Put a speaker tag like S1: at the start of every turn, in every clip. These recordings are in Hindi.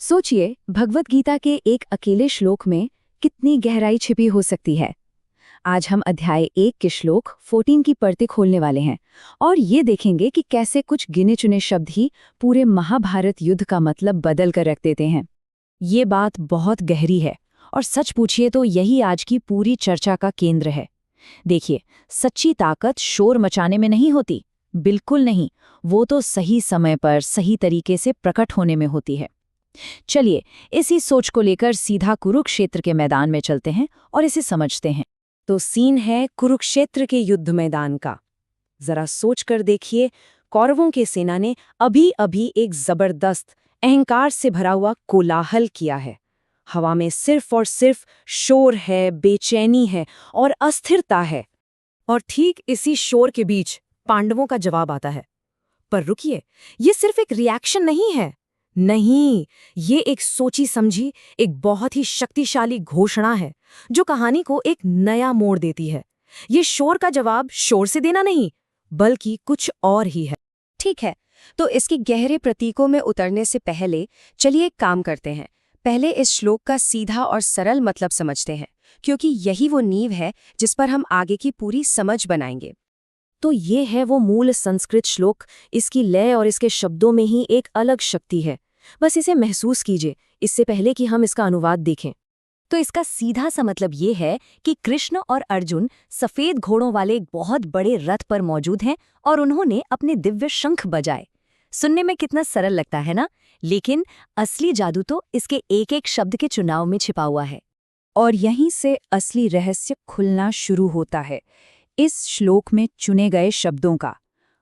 S1: सोचिए, भगवत गीता के एक अकेले श्लोक में कितनी गहराई छिपी हो सकती है। आज हम अध्याय 1 के श्लोक 14 की परतें खोलने वाले हैं और ये देखेंगे कि कैसे कुछ गिने चुने शब्द ही पूरे महाभारत युद्ध का मतलब बदल कर रख देते हैं। ये बात बहुत गहरी है और सच पूछिए तो यही आज की पूरी चर्चा का केंद्र है। देखिए, सच्ची ताकत शोर मचाने में नहीं होती, बिल्कुल नहीं। वो तो सही समय पर सही तरीके से प्रकट होने में होती है। चलिए, इसी सोच को लेकर सीधा कुरुक्षेत्र के मैदान में चलते हैं और इसे समझते हैं। तो सीन है कुरुक्षेत्र के युद्ध मैदान का। जरा सोच कर देखिए, कौरवों के सेना ने अभी अभी एक जबरदस्त अहंकार से भरा हुआ कोलाहल किया है। हवा में सिर्फ और सिर्फ शोर है, बेचैनी है और अस्थिरता है। और ठीक इसी शोर के बीच पांडवों का जवाब आता है। पर रुकिए, ये सिर्फ एक रिएक्शन नहीं है। नहीं, ये एक सोची समझी, एक बहुत ही शक्तिशाली घोषणा है जो कहानी को एक नया मोड़ देती है। ये शोर का जवाब शोर से देना नहीं, बल्कि कुछ और ही है।
S2: ठीक है, तो इसके गहरे प्रतीकों में उतरने से पहले चलिए एक काम करते हैं। पहले इस श्लोक का सीधा और सरल मतलब समझते हैं, क्योंकि यही वो नींव है जिस पर हम आगे की पूरी समझ बनाएंगे।
S1: तो ये है वो मूल संस्कृत श्लोक। इसकी लय और इसके शब्दों में ही एक अलग शक्ति है। बस इसे महसूस कीजिए, इससे पहले कि हम इसका अनुवाद देखें।
S2: तो इसका सीधा सा मतलब ये है कि कृष्ण और अर्जुन सफेद घोड़ों वाले एक बहुत बड़े रथ पर मौजूद हैं और उन्होंने अपने दिव्य शंख बजाए। सुनने में कितना सरल लगता है ना, लेकिन असली जादू तो इसके एक एक शब्द के चुनाव में छिपा हुआ है।
S1: और यहीं से असली रहस्य खुलना शुरू होता है। इस श्लोक में चुने गए शब्दों का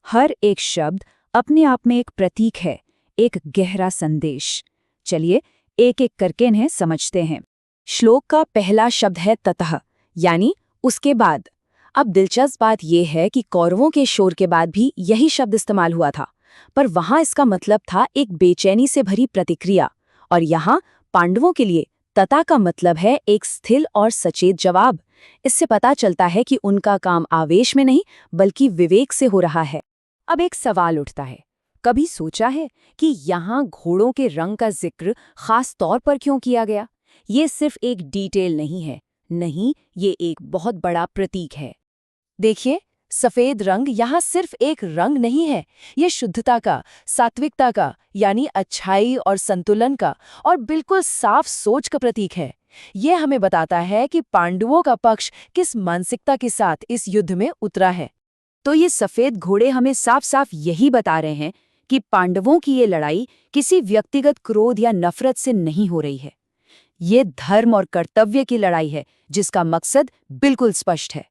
S1: हर एक शब्द अपने आप में एक प्रतीक है, एक गहरा संदेश। चलिए एक एक करके इन्हें समझते हैं। श्लोक का पहला शब्द है ततः, यानी उसके बाद। अब दिलचस्प बात यह है कि कौरवों के शोर के बाद भी यही शब्द इस्तेमाल हुआ था, पर वहां इसका मतलब था एक बेचैनी से भरी प्रतिक्रिया, और यहाँ पांडवों के लिए तथा का मतलब है एक स्थिर और सचेत जवाब। इससे पता चलता है कि उनका काम आवेश में नहीं बल्कि विवेक से हो रहा है। अब एक सवाल उठता है, कभी सोचा है कि यहाँ घोड़ों के रंग का जिक्र खास तौर पर क्यों किया गया? ये सिर्फ एक डिटेल नहीं है, नहीं, ये एक बहुत बड़ा प्रतीक है। देखिए, सफेद रंग यहाँ सिर्फ एक रंग नहीं है, ये शुद्धता का, सात्विकता का, यानी अच्छाई और संतुलन का, और बिल्कुल साफ सोच का प्रतीक है। ये हमें बताता है कि पांडवों का पक्ष किस मानसिकता के साथ इस युद्ध में उतरा है। तो ये सफेद घोड़े हमें साफ साफ यही बता रहे हैं कि पांडवों की ये लड़ाई किसी व्यक्तिगत क्रोध या नफरत से नहीं हो रही है। ये धर्म और कर्तव्य की लड़ाई है जिसका मकसद बिल्कुल स्पष्ट है।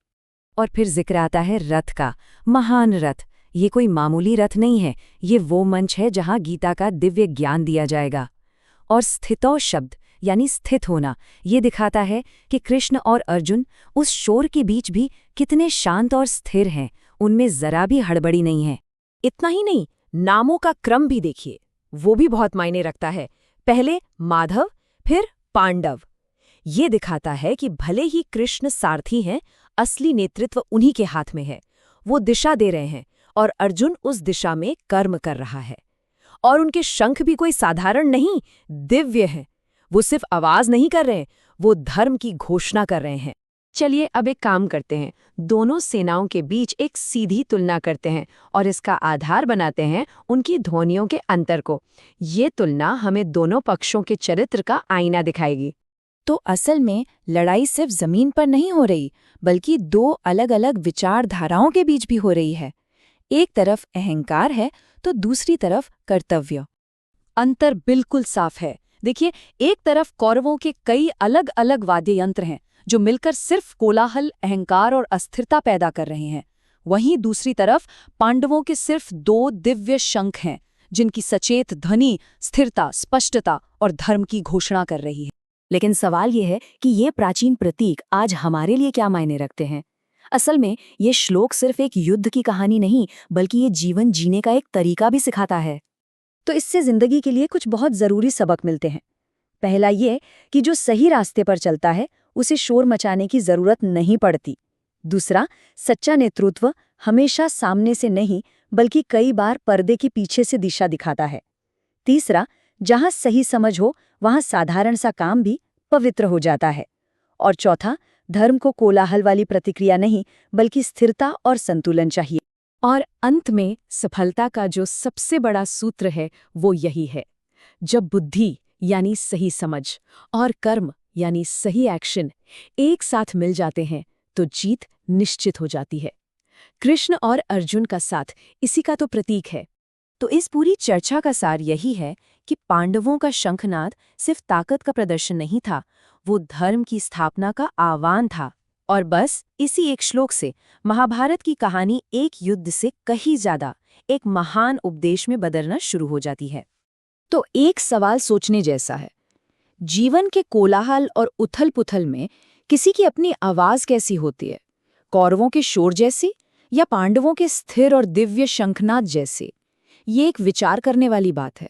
S1: और फिर जिक्र आता है रथ का, महान रथ। ये कोई मामूली रथ नहीं है, ये वो मंच है जहां गीता का दिव्य ज्ञान दिया जाएगा। और स्थितो शब्द यानी स्थित होना, ये दिखाता है कि कृष्ण और अर्जुन उस शोर के बीच भी कितने शांत और स्थिर हैं, उनमें जरा भी हड़बड़ी नहीं है। इतना ही नहीं, नामों का क्रम भी देखिए, वो भी बहुत मायने रखता है। पहले माधव, फिर पांडव। ये दिखाता है कि भले ही कृष्ण सारथी हैं, असली नेतृत्व उन्हीं के हाथ में है। वो दिशा दे रहे हैं और अर्जुन उस दिशा में कर्म कर रहा है। और उनके शंख भी कोई साधारण नहीं, दिव्य हैं। वो सिर्फ आवाज नहीं कर रहे, वो धर्म की घोषणा कर रहे हैं। चलिए अब एक काम करते हैं, दोनों सेनाओं के बीच एक सीधी तुलना करते हैं और इसका आधार बनाते हैं उनकी ध्वनियों के अंतर को। ये तुलना हमें दोनों पक्षों के चरित्र का आईना दिखाएगी। तो असल में लड़ाई सिर्फ जमीन पर नहीं हो रही, बल्कि दो अलग अलग विचारधाराओं के बीच भी हो रही है। एक तरफ अहंकार है तो दूसरी तरफ कर्तव्य। अंतर बिल्कुल साफ है। देखिए, एक तरफ कौरवों के कई अलग अलग वाद्य यंत्र हैं जो मिलकर सिर्फ कोलाहल, अहंकार और अस्थिरता पैदा कर रहे हैं। वहीं दूसरी तरफ पांडवों के सिर्फ 2 दिव्य शंख हैं जिनकी सचेत ध्वनि स्थिरता, स्पष्टता और धर्म की घोषणा कर रही है। लेकिन सवाल ये है कि ये प्राचीन प्रतीक आज हमारे लिए क्या मायने रखते हैं? असल में ये श्लोक सिर्फ एक युद्ध की कहानी नहीं, बल्कि ये जीवन जीने का एक तरीका भी सिखाता है। तो इससे जिंदगी के लिए कुछ बहुत जरूरी सबक मिलते हैं। पहला ये कि जो सही रास्ते पर चलता है उसे शोर मचाने की जरूरत नहीं पड़ती। दूसरा, सच्चा नेतृत्व हमेशा सामने से नहीं बल्कि कई बार पर्दे के पीछे से दिशा दिखाता है। तीसरा,
S2: जहाँ सही समझ हो वहाँ साधारण सा काम भी पवित्र हो जाता है। और चौथा, धर्म को कोलाहल वाली प्रतिक्रिया नहीं बल्कि स्थिरता और संतुलन चाहिए।
S1: और अंत में सफलता का जो सबसे बड़ा सूत्र है वो यही है, जब बुद्धि यानी सही समझ और कर्म यानी सही एक्शन एक साथ मिल जाते हैं तो जीत निश्चित हो जाती है। कृष्ण और अर्जुन का साथ इसी का तो प्रतीक है। तो इस पूरी चर्चा का सार यही है कि पांडवों का शंखनाद सिर्फ ताकत का प्रदर्शन नहीं था, वो धर्म की स्थापना का आह्वान था। और बस इसी एक श्लोक से महाभारत की कहानी एक युद्ध से कहीं ज्यादा एक महान उपदेश में बदलना शुरू हो जाती है।
S2: तो एक सवाल सोचने जैसा है, जीवन के कोलाहल और उथल-पुथल में किसी की अपनी आवाज कैसी होती है? कौरवों के शोर जैसी या पांडवों के स्थिर और दिव्य शंखनाद जैसे? ये एक विचार करने वाली बात है।